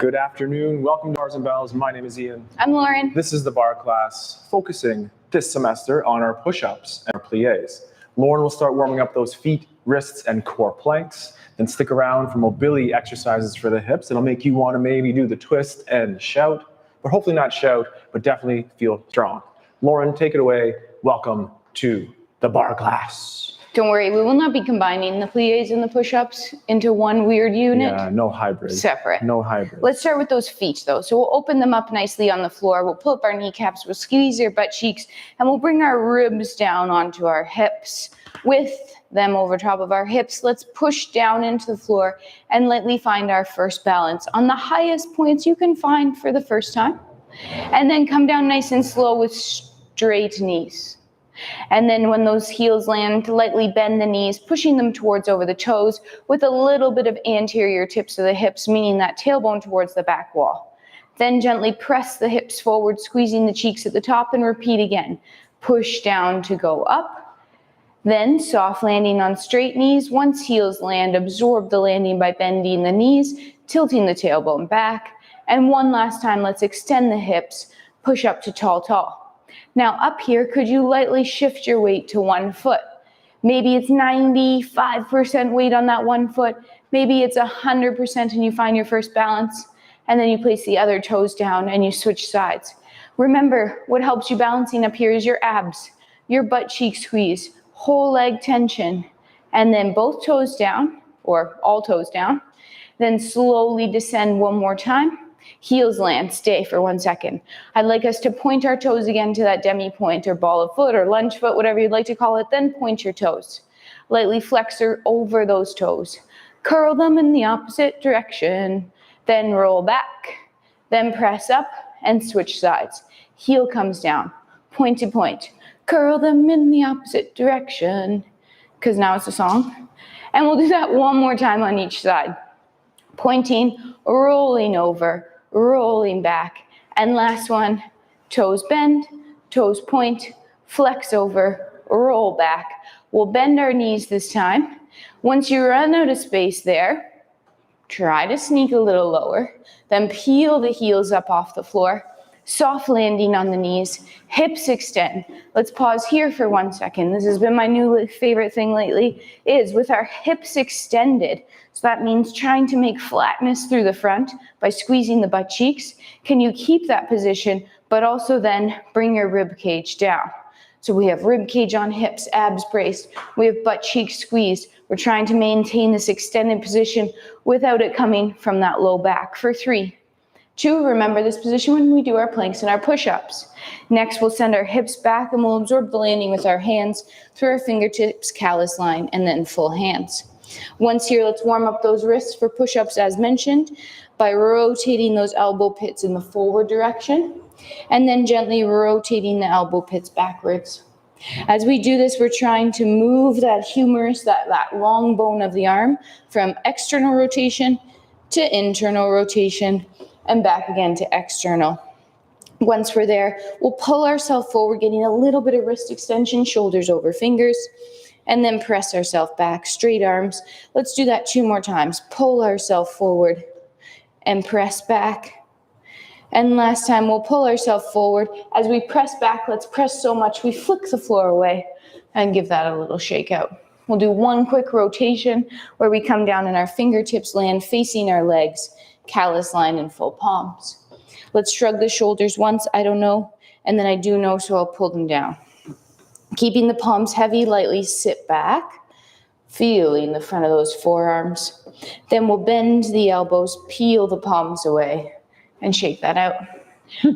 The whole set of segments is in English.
Good afternoon. Welcome to Bars and Bells. My name is Ian. I'm Lauren. This is the Barre Class, focusing this semester on our push-ups and our plies. Lauren will start warming up those feet, wrists, and core planks. Then stick around for mobility exercises for the hips. It'll make you want to maybe do the twist and shout, but hopefully not shout, but definitely feel strong. Lauren, take it away. Welcome to the Barre Class. Don't worry, we will not be combining the plies and the push-ups into one weird unit. Yeah, no hybrid. Separate. No hybrid. Let's start with those feet though. So we'll open them up nicely on the floor. We'll pull up our kneecaps, we'll squeeze our butt cheeks, and we'll bring our ribs down onto our hips. With them over top of our hips, let's push down into the floor and lightly find our first balance on the highest points you can find for the first time. And then come down nice and slow with straight knees. And then when those heels land, lightly bend the knees, pushing them towards over the toes with a little bit of anterior tips of the hips, meaning that tailbone towards the back wall. Then gently press the hips forward, squeezing the cheeks at the top, and repeat again. Push down to go up. Then soft landing on straight knees. Once heels land, absorb the landing by bending the knees, tilting the tailbone back. And one last time, let's extend the hips, push up to tall, tall. Now up here, could you lightly shift your weight to one foot? Maybe it's 95% weight on that one foot. Maybe it's 100% and you find your first balance. And then you place the other toes down and you switch sides. Remember, what helps you balancing up here is your abs, your butt cheek squeeze, whole leg tension, and then both toes down, or all toes down. Then slowly descend one more time. Heels land, stay for 1 second. I'd like us to point our toes again to that demi point or ball of foot or lunge foot, whatever you'd like to call it. Then point your toes. Lightly flex over those toes. Curl them in the opposite direction. Then roll back. Then press up and switch sides. Heel comes down, point to point. Curl them in the opposite direction. Because now it's a song. And we'll do that one more time on each side. Pointing, rolling over, rolling back. And last one, toes bend, toes point, flex over, roll back. We'll bend our knees this time. Once you run out of space there, try to sneak a little lower. Then peel the heels up off the floor. Soft landing on the knees, hips extend. Let's pause here for 1 second. This has been my new favorite thing lately, is with our hips extended. So that means trying to make flatness through the front by squeezing the butt cheeks. Can you keep that position, but also then bring your rib cage down? So we have rib cage on hips, abs braced. We have butt cheeks squeezed. We're trying to maintain this extended position without it coming from that low back for 3, 2, remember this position when we do our planks and our push-ups. Next, we'll send our hips back and we'll absorb the landing with our hands through our fingertips, callus line, and then full hands. Once here, let's warm up those wrists for push-ups as mentioned by rotating those elbow pits in the forward direction and then gently rotating the elbow pits backwards. As we do this, we're trying to move that humerus, that long bone of the arm from external rotation to internal rotation and back again to external. Once we're there, we'll pull ourselves forward, getting a little bit of wrist extension, shoulders over fingers, and then press ourselves back, straight arms. Let's do that 2 more times. Pull ourselves forward and press back. And last time, we'll pull ourselves forward. As we press back, let's press so much we flick the floor away and give that a little shake out. We'll do 1 quick rotation where we come down and our fingertips land facing our legs, callus line and full palms. Let's shrug the shoulders once, I don't know, and then I do know, so I'll pull them down. Keeping the palms heavy, lightly sit back, feeling the front of those forearms. Then we'll bend the elbows, peel the palms away, and shake that out.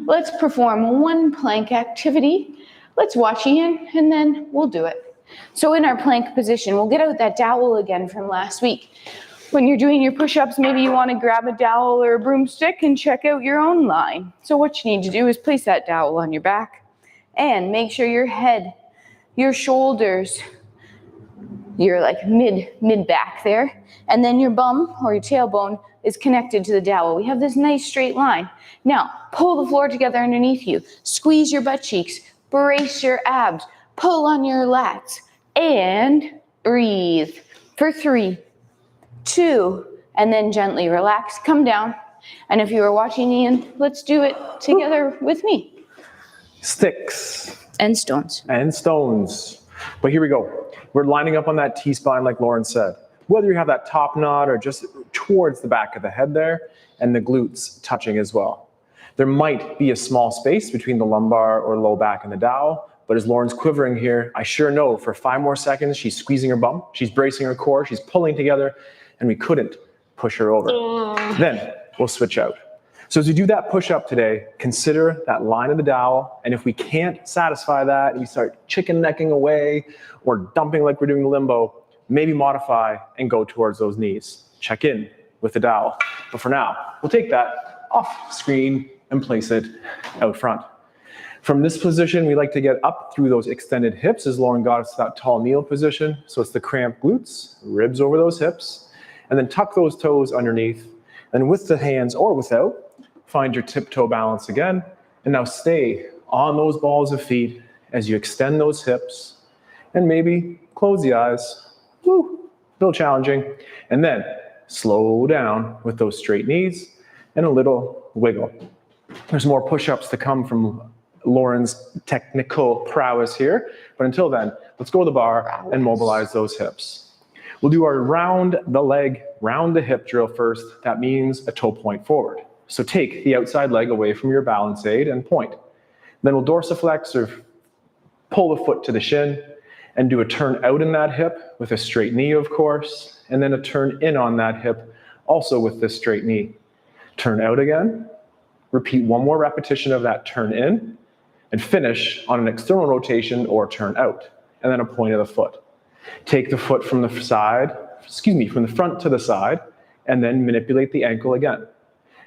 Let's perform 1 plank activity. Let's watch Ian, and then we'll do it. So in our plank position, we'll get out that dowel again from last week. When you're doing your push-ups, maybe you want to grab a dowel or a broomstick and check out your own line. So what you need to do is place that dowel on your back and make sure your head, your shoulders, you're like mid back there, and then your bum or your tailbone is connected to the dowel. We have this nice straight line. Now, pull the floor together underneath you. Squeeze your butt cheeks, brace your abs, pull on your lats, and breathe for 3, 2, and then gently relax, come down, And if you were watching Ian, let's do it together with me. Sticks. And stones. And stones. But here we go. We're lining up on that T-spine like Lauren said. Whether you have that top knot or just towards the back of the head there, and the glutes touching as well. There might be a small space between the lumbar or low back and the dowel, but as Lauren's quivering here, I sure know for 5 more seconds, she's squeezing her bum, she's bracing her core, she's pulling together, and we couldn't push her over. Then we'll switch out. So as we do that push-up today, consider that line of the dowel, and if we can't satisfy that, and we start chicken necking away or dumping like we're doing the limbo, maybe modify and go towards those knees. Check in with the dowel. But for now, we'll take that off screen and place it out front. From this position, we like to get up through those extended hips as Lauren got us to that tall kneel position. So it's the cramped glutes, ribs over those hips, and then tuck those toes underneath. And with the hands or without, find your tiptoe balance again. And now stay on those balls of feet as you extend those hips and maybe close the eyes. Woo, a little challenging. And then slow down with those straight knees and a little wiggle. There's more push-ups to come from Lauren's technical prowess here. But until then, let's go to the bar and mobilize those hips. We'll do our round the leg, round the hip drill first. That means a toe point forward. So take the outside leg away from your balance aid and point. Then we'll dorsiflex or pull the foot to the shin and do a turn out in that hip with a straight knee, of course, and then a turn in on that hip also with the straight knee. Turn out again. Repeat 1 more repetition of that turn in and finish on an external rotation or turn out, and then a point of the foot. Take the foot from the from the front to the side, and then manipulate the ankle again.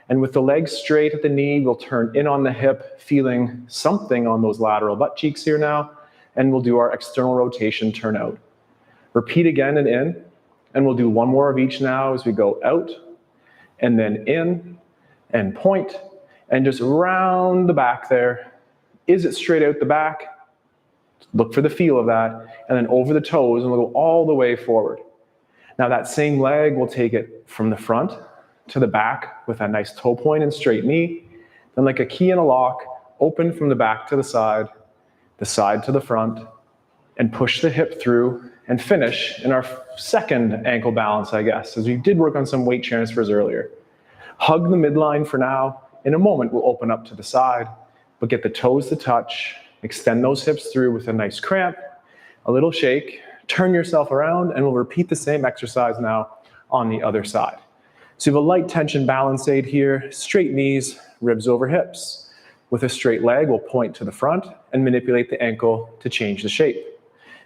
And with the leg straight at the knee, we'll turn in on the hip, feeling something on those lateral butt cheeks here now, and we'll do our external rotation turn out. Repeat again and in, and we'll do 1 more of each now as we go out, and then in, and point, and just round the back there. Is it straight out the back? Look for the feel of that, and then over the toes, and we'll go all the way forward. Now that same leg, we'll take it from the front to the back with a nice toe point and straight knee. Then like a key in a lock, open from the back to the side to the front, and push the hip through and finish in our second ankle balance, I guess, as we did work on some weight transfers earlier. Hug the midline for now. In a moment, we'll open up to the side, but get the toes to touch, extend those hips through with a nice cramp, a little shake, turn yourself around, and we'll repeat the same exercise now on the other side. So you have a light tension balance aid here, straight knees, ribs over hips. With a straight leg, we'll point to the front and manipulate the ankle to change the shape.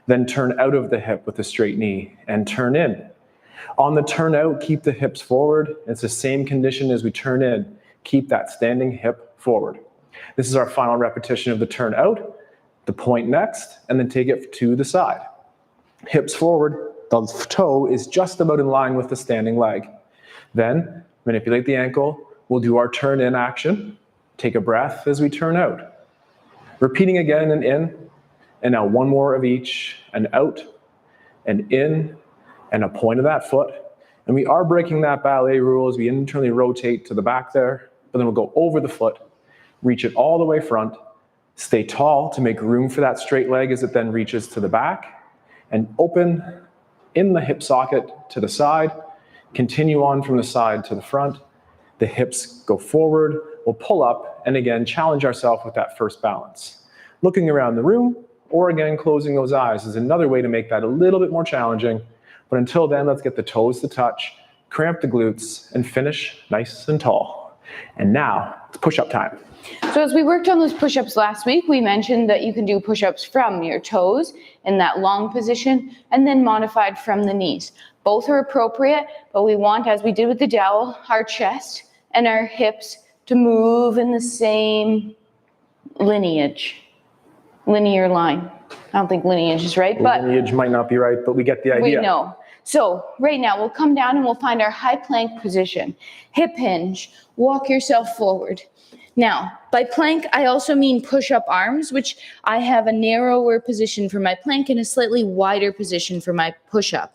Then turn out of the hip with a straight knee and turn in. On the turn out, keep the hips forward. It's the same condition as we turn in. Keep that standing hip forward. This is our final repetition of the turn out, the point next, and then take it to the side. Hips forward, the toe is just about in line with the standing leg. Then manipulate the ankle. We'll do our turn in action. Take a breath as we turn out. Repeating again and in, and now 1 more of each, and out, and in, and a point of that foot. And we are breaking that ballet rule as we internally rotate to the back there, but then we'll go over the foot, reach it all the way front, stay tall to make room for that straight leg as it then reaches to the back, and open in the hip socket to the side, continue on from the side to the front. The hips go forward, we'll pull up, and again, challenge ourselves with that first balance. Looking around the room, or again, closing those eyes is another way to make that a little bit more challenging. But until then, let's get the toes to touch, cramp the glutes, and finish nice and tall. And now, it's push-up time. So as we worked on those push-ups last week, we mentioned that you can do push-ups from your toes in that long position, and then modified from the knees. Both are appropriate, but we want, as we did with the dowel, our chest and our hips to move in the same linear line. I don't think lineage is right, but lineage might not be right, but we get the idea. We know. So right now we'll come down and we'll find our high plank position. Hip hinge, walk yourself forward. Now, by plank, I also mean push-up arms, which I have a narrower position for my plank and a slightly wider position for my push-up.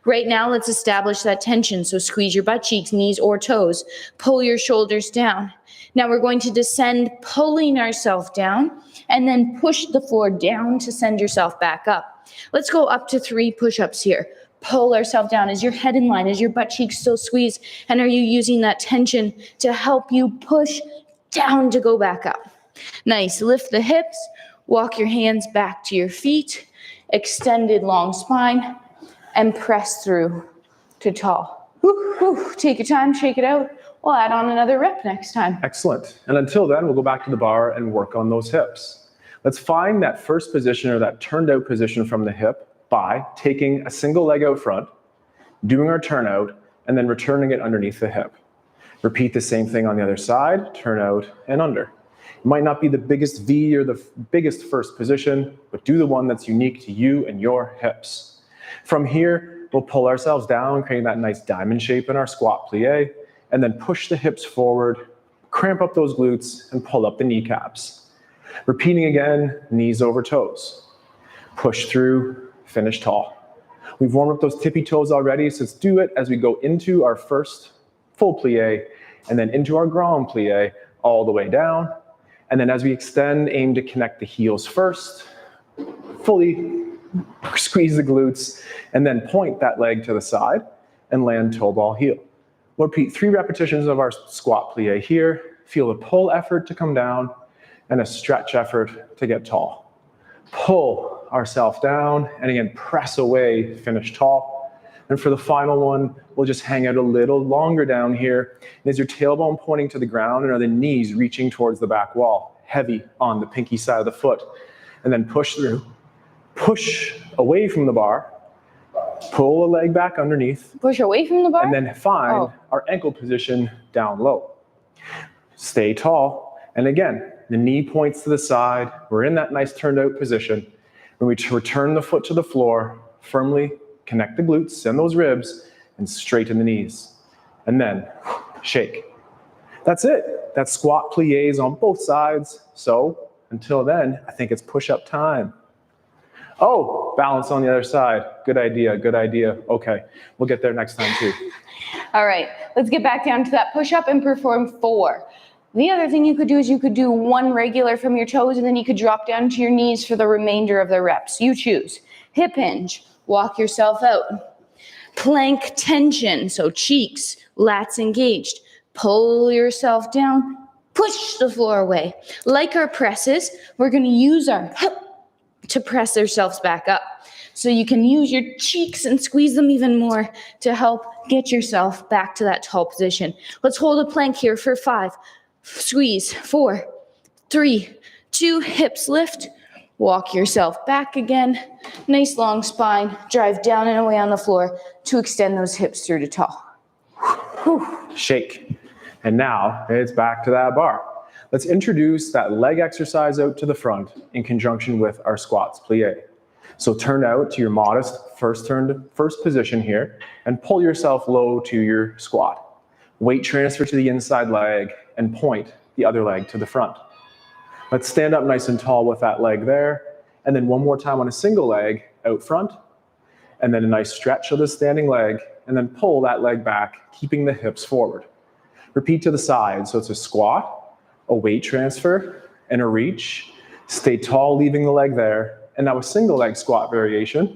Right now, let's establish that tension. So squeeze your butt cheeks, knees or toes. Pull your shoulders down. Now we're going to descend, pulling ourselves down, and then push the floor down to send yourself back up. Let's go up to 3 push-ups here. Pull ourselves down. Is your head in line? Is your butt cheeks still squeezed? And are you using that tension to help you push down to go back up? Nice. Lift the hips. Walk your hands back to your feet. Extended long spine. And press through to tall. Whew, whew. Take your time. Shake it out. We'll add on another rep next time. Excellent. And until then, we'll go back to the bar and work on those hips. Let's find that first position or that turned out position from the hip by taking a single leg out front, doing our turnout, and then returning it underneath the hip. Repeat the same thing on the other side, turn out and under. It might not be the biggest V or the biggest first position, but do the one that's unique to you and your hips. From here, we'll pull ourselves down, creating that nice diamond shape in our squat plie, and then push the hips forward, cramp up those glutes, and pull up the kneecaps. Repeating again, knees over toes. Push through, finish tall. We've warmed up those tippy toes already, so let's do it as we go into our first full plie, and then into our grand plie, all the way down. And then as we extend, aim to connect the heels first, fully squeeze the glutes, and then point that leg to the side and land toe ball heel. We'll repeat 3 repetitions of our squat plie here. Feel the pull effort to come down and a stretch effort to get tall. Pull ourselves down, and again, press away, finish tall. And for the final one, we'll just hang out a little longer down here. And is your tailbone pointing to the ground, and are the knees reaching towards the back wall, heavy on the pinky side of the foot. And then push through. Push away from the bar. Pull a leg back underneath. Push away from the bar? And then find our ankle position down low. Stay tall. And again, the knee points to the side. We're in that nice turned out position. When we return the foot to the floor, firmly connect the glutes and those ribs and straighten the knees. And then shake. That's it. That's squat plies on both sides. So until then, I think it's push-up time. Oh, balance on the other side. Good idea, good idea. Okay, we'll get there next time too. All right, let's get back down to that push-up and perform 4. The other thing you could do is you could do 1 regular from your toes, and then you could drop down to your knees for the remainder of the reps. You choose. Hip hinge, walk yourself out. Plank tension, so cheeks, lats engaged. Pull yourself down, push the floor away. Like our presses, we're gonna use our hip to press ourselves back up. So you can use your cheeks and squeeze them even more to help get yourself back to that tall position. Let's hold a plank here for 5. Squeeze, 4, 3, 2, hips lift. Walk yourself back again. Nice long spine. Drive down and away on the floor to extend those hips through to tall. Whew. Shake. And now it's back to that bar. Let's introduce that leg exercise out to the front in conjunction with our squats plie. So turn out to your modest first position here and pull yourself low to your squat. Weight transfer to the inside leg and point the other leg to the front. Let's stand up nice and tall with that leg there. And then one more time on a single leg out front. And then a nice stretch of the standing leg. And then pull that leg back, keeping the hips forward. Repeat to the side. So it's a squat, a weight transfer, and a reach. Stay tall, leaving the leg there. And now a single leg squat variation.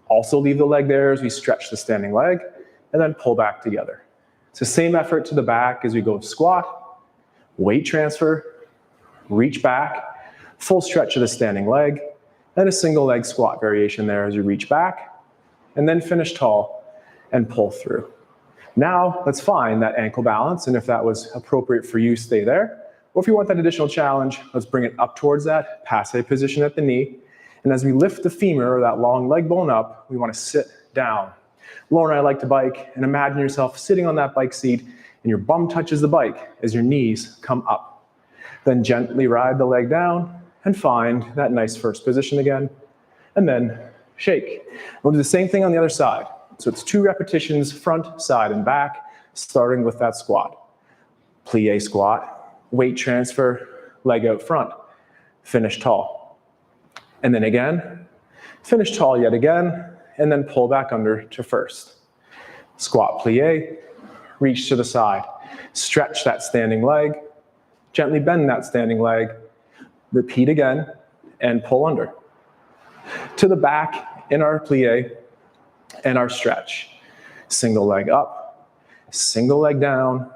Also leave the leg there as we stretch the standing leg. And then pull back together. It's the same effort to the back as we go squat, weight transfer, reach back, full stretch of the standing leg, and a single leg squat variation there as you reach back, and then finish tall and pull through. Now let's find that ankle balance, and if that was appropriate for you, stay there. Or if you want that additional challenge, let's bring it up towards that passe position at the knee. And as we lift the femur or that long leg bone up, we want to sit down. Lauren and I like to bike, and imagine yourself sitting on that bike seat and your bum touches the bike as your knees come up. Then gently ride the leg down and find that nice first position again, and then shake. We'll do the same thing on the other side. So it's 2 repetitions, front, side, and back, starting with that squat. Plie squat, weight transfer, leg out front, finish tall. And then again, finish tall yet again, and then pull back under to first. Squat plie, reach to the side. Stretch that standing leg, gently bend that standing leg, repeat again, and pull under. To the back in our plie and our stretch. Single leg up, single leg down,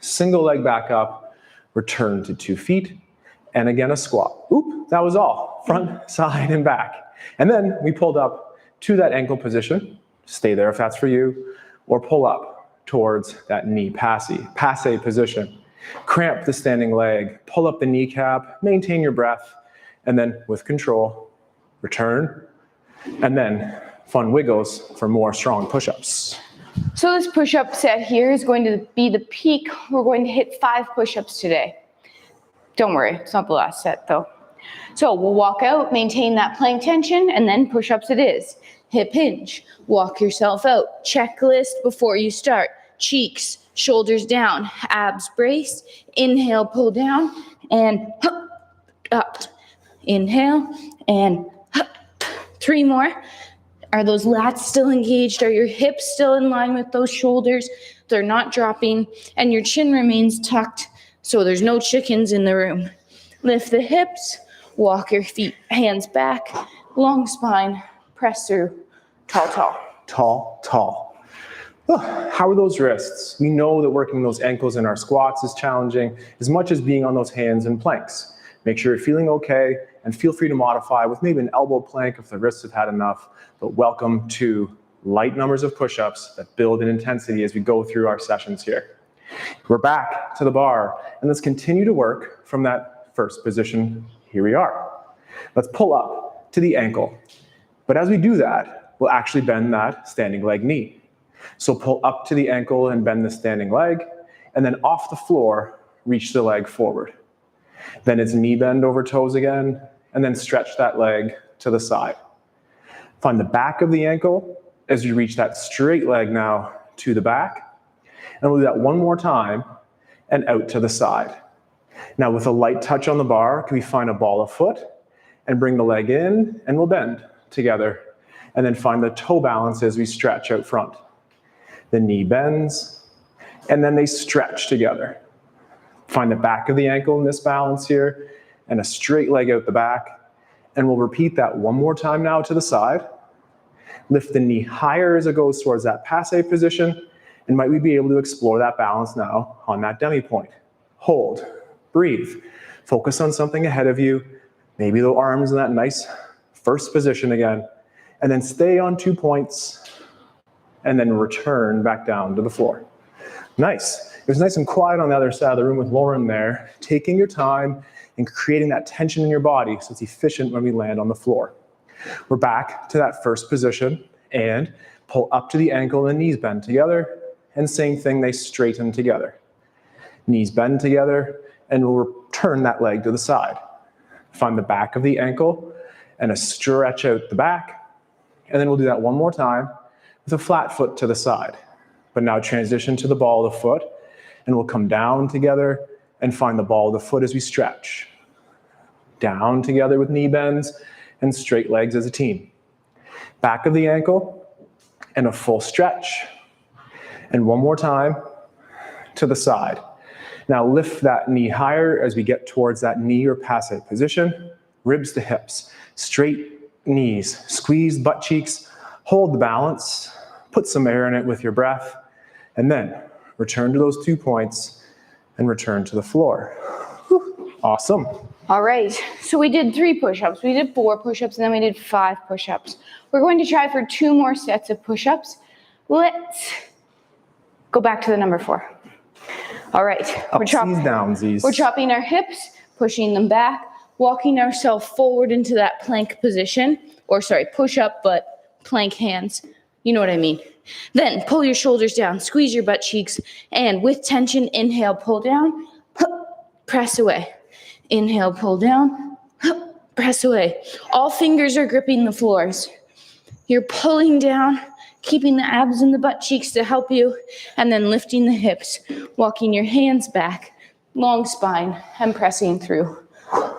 single leg back up, return to 2 feet, and again a squat. Oop, that was all. Front, side, and back. And then we pulled up to that ankle position. Stay there if that's for you, or pull up towards that knee passe position. Cramp the standing leg, pull up the kneecap, maintain your breath, and then with control, return, and then fun wiggles for more strong push-ups. So this push-up set here is going to be the peak. We're going to hit 5 push-ups today. Don't worry, it's not the last set though. So we'll walk out, maintain that plank tension, and then push-ups it is. Hip hinge, walk yourself out. Checklist before you start. Cheeks, shoulders down, abs brace. Inhale, pull down, and up. Inhale, and 3 more. Are those lats still engaged? Are your hips still in line with those shoulders? They're not dropping, and your chin remains tucked, so there's no chickens in the room. Lift the hips, walk your feet, hands back, long spine, press through, tall, tall. Tall, tall. How are those wrists? We know that working those ankles in our squats is challenging as much as being on those hands in planks. Make sure you're feeling okay, and feel free to modify with maybe an elbow plank if the wrists have had enough, but welcome to light numbers of push-ups that build in intensity as we go through our sessions here. We're back to the bar, and let's continue to work from that first position. Here we are. Let's pull up to the ankle. But as we do that, we'll actually bend that standing leg knee. So pull up to the ankle and bend the standing leg, and then off the floor, reach the leg forward. Then it's knee bend over toes again, and then stretch that leg to the side. Find the back of the ankle as you reach that straight leg now to the back. And we'll do that one more time and out to the side. Now with a light touch on the bar, can we find a ball of foot and bring the leg in, and we'll bend together. And then find the toe balance as we stretch out front. The knee bends, and then they stretch together. Find the back of the ankle in this balance here, and a straight leg out the back. And we'll repeat that one more time now to the side. Lift the knee higher as it goes towards that passe position, and might we be able to explore that balance now on that demi point. Hold, breathe, focus on something ahead of you, maybe the arms in that nice first position again, and then stay on 2 points, and then return back down to the floor. Nice. It was nice and quiet on the other side of the room with Lauren there, taking your time and creating that tension in your body so it's efficient when we land on the floor. We're back to that first position, and pull up to the ankle and the knees bend together, and same thing, they straighten together. Knees bend together, and we'll return that leg to the side. Find the back of the ankle and a stretch out the back, and then we'll do that one more time with a flat foot to the side. But now transition to the ball of the foot, and we'll come down together and find the ball of the foot as we stretch. Down together with knee bends and straight legs as a team. Back of the ankle and a full stretch. And one more time to the side. Now lift that knee higher as we get towards that knee or passe position. Ribs to hips, straight knees, squeeze butt cheeks, hold the balance, put some air in it with your breath, and then return to those 2 points and return to the floor. Whew. Awesome. All right, so we did 3 push-ups, we did 4 push-ups, and then we did 5 push-ups. We're going to try for 2 more sets of push-ups. Let's go back to the number 4. All right, Upsies, downsies. We're chopping our hips, pushing them back, walking ourselves forward into that plank position, or sorry, push-up, but plank hands. You know what I mean. Then pull your shoulders down, squeeze your butt cheeks, and with tension, inhale, pull down, press away. Inhale, pull down, press away. All fingers are gripping the floors. You're pulling down, keeping the abs and the butt cheeks to help you, and then lifting the hips, walking your hands back, long spine, and pressing through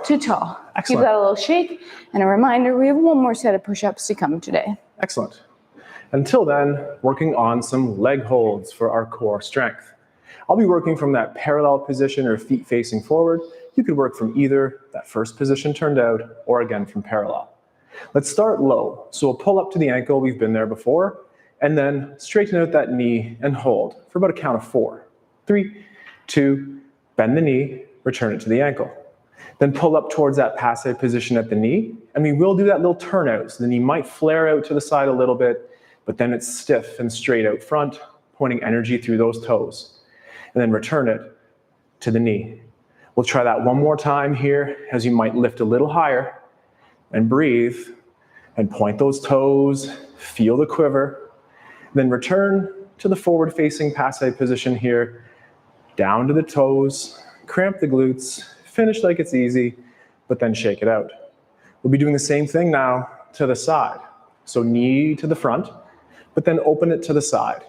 to tall. Excellent. Give that a little shake, and a reminder, we have 1 more set of push-ups to come today. Excellent. Until then, working on some leg holds for our core strength. I'll be working from that parallel position or feet facing forward. You could work from either that first position turned out or again from parallel. Let's start low. So we'll pull up to the ankle, we've been there before, and then straighten out that knee and hold for about a count of 4. 3, 2, bend the knee, return it to the ankle. Then pull up towards that passe position at the knee, and we will do that little turnout. So the knee might flare out to the side a little bit, but then it's stiff and straight out front, pointing energy through those toes. And then return it to the knee. We'll try that one more time here as you might lift a little higher and breathe and point those toes, feel the quiver, then return to the forward facing passe position here, down to the toes, cramp the glutes, finish like it's easy, but then shake it out. We'll be doing the same thing now to the side. So knee to the front, but then open it to the side.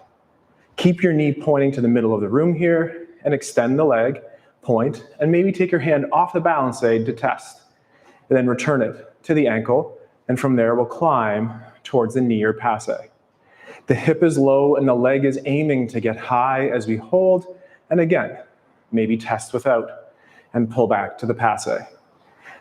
Keep your knee pointing to the middle of the room here and extend the leg, point, and maybe take your hand off the balance aid to test. And then return it to the ankle, and from there we'll climb towards the knee or passe. The hip is low and the leg is aiming to get high as we hold, and again, maybe test without, and pull back to the passe.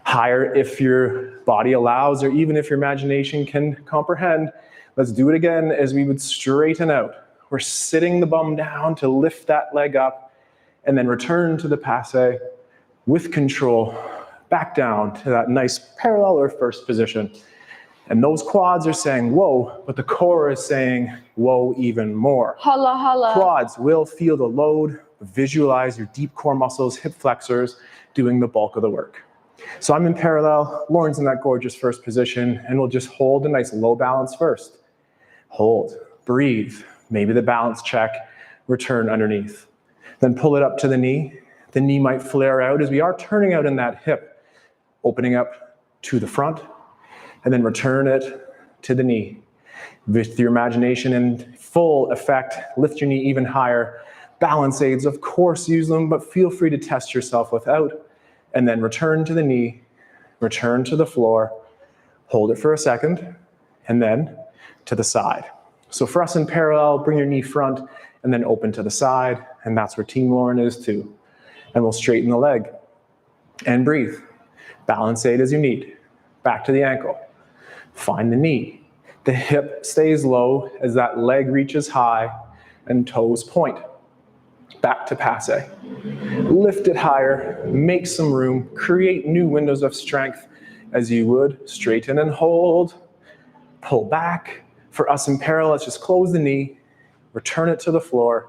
Higher if your body allows, or even if your imagination can comprehend. Let's do it again as we would straighten out. We're sitting the bum down to lift that leg up, and then return to the passe with control, back down to that nice parallel or first position. And those quads are saying, whoa, but the core is saying, whoa, even more. Holla, holla. Quads will feel the load. Visualize your deep core muscles, hip flexors, doing the bulk of the work. So I'm in parallel, Lauren's in that gorgeous first position, and we'll just hold a nice low balance first. Hold, breathe, maybe the balance check, return underneath. Then pull it up to the knee. The knee might flare out as we are turning out in that hip, opening up to the front, and then return it to the knee. With your imagination in full effect, lift your knee even higher. Balance aids, of course, use them, but feel free to test yourself without. And then return to the knee, return to the floor, hold it for a second, and then to the side. So for us in parallel, bring your knee front and then open to the side, and that's where Team Lauren is too. And we'll straighten the leg and breathe. Balance aid as you need. Back to the ankle. Find the knee. The hip stays low as that leg reaches high and toes point. Back to passe. Lift it higher, make some room, create new windows of strength as you would. Straighten and hold, pull back. For us in parallel, let's just close the knee, return it to the floor,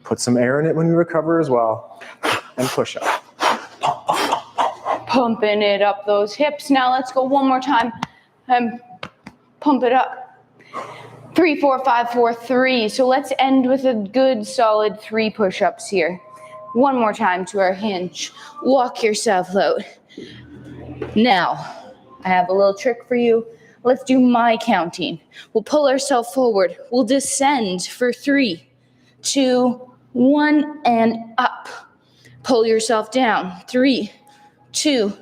put some air in it when you recover as well, and push up. Pumping it up those hips. Now let's go one more time and pump it up. 3, 4, 5, 4, 3. So let's end with a good solid 3 push-ups here. One more time to our hinge. Walk yourself out. Now, I have a little trick for you. Let's do my counting. We'll pull ourselves forward. We'll descend for 3, 2, 1, and up. Pull yourself down. 3, 2,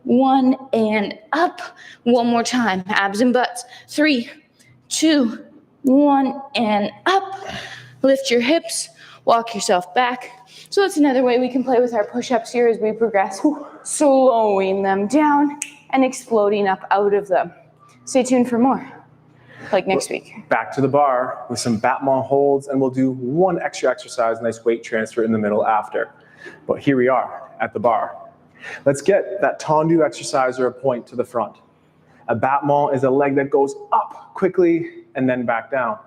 1, and up. One more time. Abs and butts. 3, 2, 1, and up. Lift your hips. Walk yourself back. So that's another way we can play with our push-ups here as we progress. Slowing them down and exploding up out of them. Stay tuned for more, like next week. Back to the bar with some Batman holds, and we'll do one extra exercise, nice weight transfer in the middle after. But here we are at the bar. Let's get that tendu exercise or a point to the front. A Batman is a leg that goes up quickly and then back down.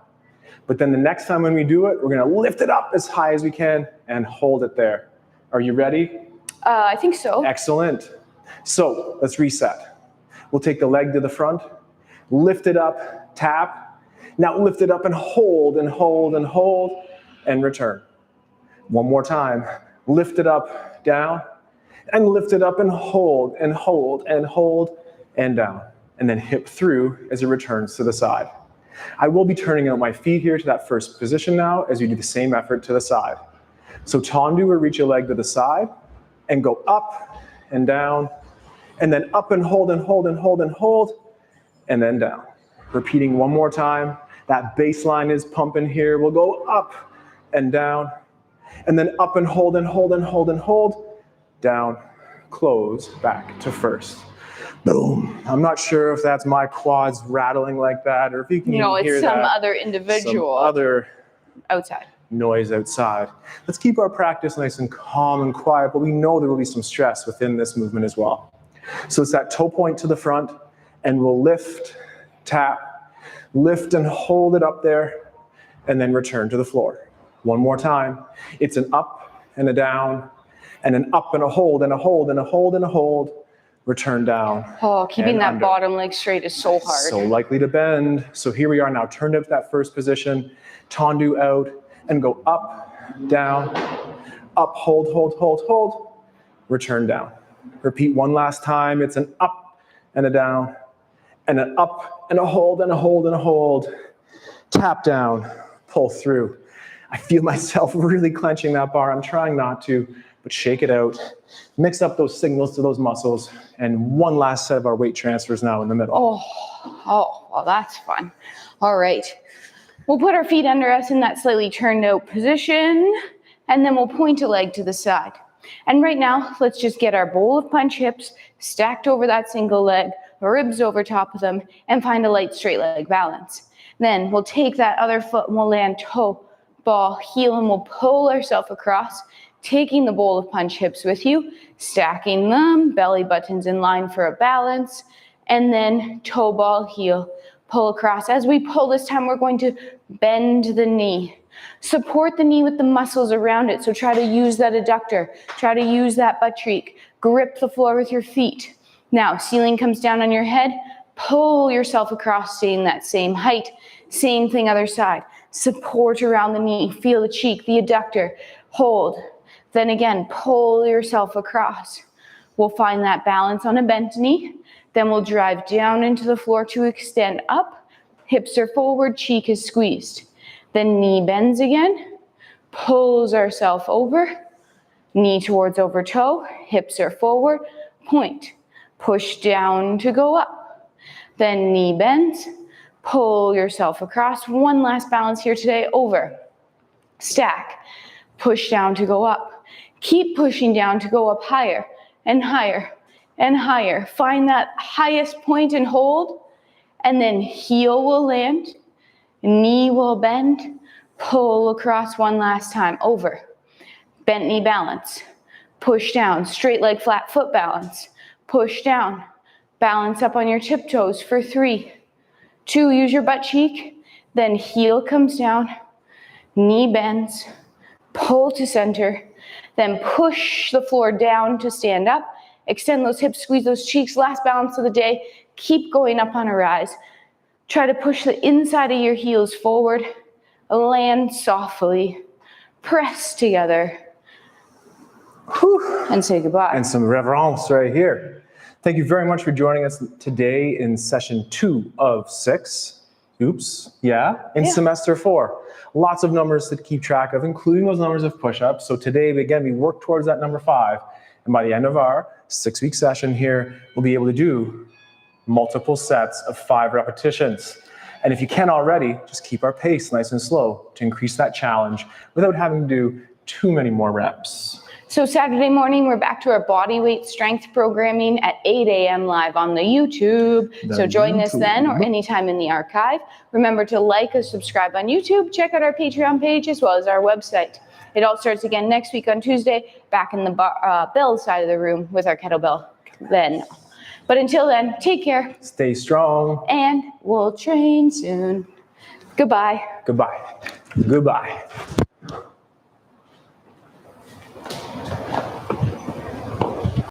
But then the next time when we do it, we're gonna lift it up as high as we can and hold it there. Are you ready? I think so. Excellent. So let's reset. We'll take the leg to the front, lift it up, tap. Now lift it up and hold and hold and hold and return. One more time. Lift it up, down, and lift it up and hold and hold and hold and down. And then hip through as it returns to the side. I will be turning out my feet here to that first position now as you do the same effort to the side. So tendu or reach your leg to the side and go up and down and then up and hold and hold and hold and hold and then down. Repeating one more time. That baseline is pumping here. We'll go up and down, and then up and hold and hold and hold and hold, down, close, back to first. Boom. I'm not sure if that's my quads rattling like that, or if you can hear that. No, it's some other individual. Some other outside. Noise outside. Let's keep our practice nice and calm and quiet, but we know there will be some stress within this movement as well. So it's that toe point to the front, and we'll lift, tap, lift and hold it up there, and then return to the floor. One more time. It's an up and a down, and an up and a hold, and a hold, and a hold, and a hold. Return down. Oh, keeping that bottom leg straight is so hard. So likely to bend. So here we are now, turned out to that first position, tendu out, and go up, down, up, hold, hold, hold, hold, return down. Repeat one last time. It's an up and a down, and an up and a hold, and a hold, and a hold. Tap down, pull through. I feel myself really clenching that bar. I'm trying not to, but shake it out. Mix up those signals to those muscles, and one last set of our weight transfers now in the middle. Oh, well, that's fun. All right. We'll put our feet under us in that slightly turned out position, and then we'll point a leg to the side. And right now, let's just get our bowl of punch hips stacked over that single leg, ribs over top of them, and find a light straight leg balance. Then we'll take that other foot and we'll land toe, ball, heel, and we'll pull ourselves across, taking the bowl of punch hips with you, stacking them, belly buttons in line for a balance, and then toe, ball, heel, pull across. As we pull this time, we're going to bend the knee. Support the knee with the muscles around it. So try to use that adductor. Try to use that butt cheek. Grip the floor with your feet. Now, ceiling comes down on your head. Pull yourself across, staying that same height. Same thing other side. Support around the knee. Feel the cheek, the adductor. Hold. Then again, pull yourself across. We'll find that balance on a bent knee. Then we'll drive down into the floor to extend up. Hips are forward, cheek is squeezed. Then knee bends again, pulls ourselves over, knee towards over toe, hips are forward, point, push down to go up. Then knee bends, pull yourself across. One last balance here today, over, stack, push down to go up. Keep pushing down to go up higher and higher and higher. Find that highest point and hold, and then heel will land, knee will bend, pull across one last time, over, bent knee balance, push down, straight leg flat foot balance, push down, balance up on your tiptoes for 3, 2, use your butt cheek, then heel comes down, knee bends, pull to center, then push the floor down to stand up. Extend those hips, squeeze those cheeks. Last balance of the day. Keep going up on a rise. Try to push the inside of your heels forward. Land softly. Press together. Whew, and say goodbye. And some reverence right here. Thank you very much for joining us today in session 2 of 6. In semester 4. Lots of numbers to keep track of, including those numbers of push-ups. So today, again, we work towards that number 5. And by the end of our 6-week session here, we'll be able to do multiple sets of 5 repetitions. And if you can already, just keep our pace nice and slow to increase that challenge without having to do too many more reps. So Saturday morning, we're back to our body weight strength programming at 8 a.m. live on the YouTube. So join us then or anytime in the archive. Remember to like or subscribe on YouTube. Check out our Patreon page as well as our website. It all starts again next week on Tuesday, back in the bell side of the room with our kettlebell then. But until then, take care. Stay strong. And we'll train soon. Goodbye. Goodbye. Goodbye.